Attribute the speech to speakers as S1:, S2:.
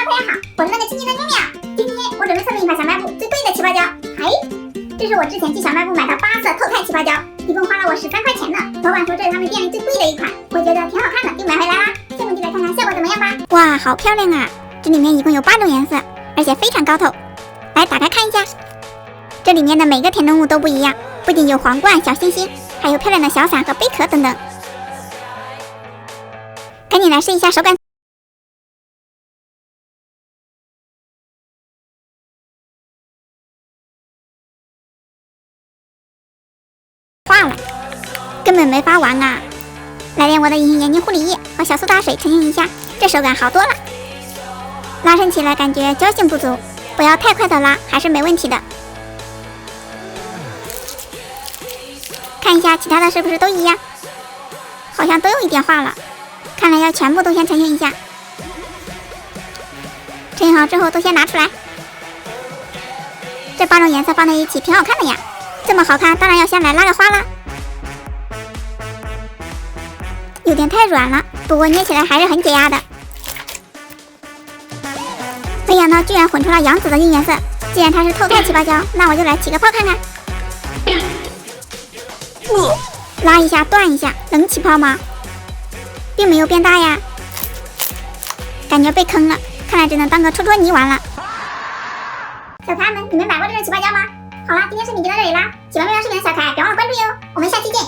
S1: 朋友好，我是那个亲亲的妞妞。今天我准备测评一款小卖部最贵的起泡胶。这是我之前去小卖部买的8色透态起泡胶，一共花了我13块钱呢。老板说这是他们店里最贵的一款，我觉得挺好看的，就买回来啦。下面就来看看效果怎么样吧。
S2: 哇，好漂亮啊！这里面一共有8种颜色，而且非常高透。来打开看一下，这里面的每个填充物都不一样，不仅有皇冠、小星星，还有漂亮的小伞和贝壳等等。赶紧来试一下手感。化了，根本没发完啊！来点我的隐形眼镜护理液和小苏打水呈现一下，这手感好多了。拉伸起来感觉胶性不足，不要太快的拉，还是没问题的。看一下其他的是不是都一样？好像都有一点化了，看来要全部都先呈现一下。呈现好之后都先拿出来。这8种颜色放在一起挺好看的呀。这么好看，当然要先来拉个花啦。有点太软了，不过捏起来还是很解压的。没想到居然混出了杨紫的硬颜色，既然它是透态起泡胶，那我就来起个泡看看。拉一下断一下，能起泡吗？并没有变大呀，感觉被坑了，看来只能当个戳戳泥玩了。
S1: 小可爱们，你们买过这种起泡胶吗？好啦，今天视频就到这里啦！喜欢喵喵视频的小可爱，别忘了关注哟！我们下期见。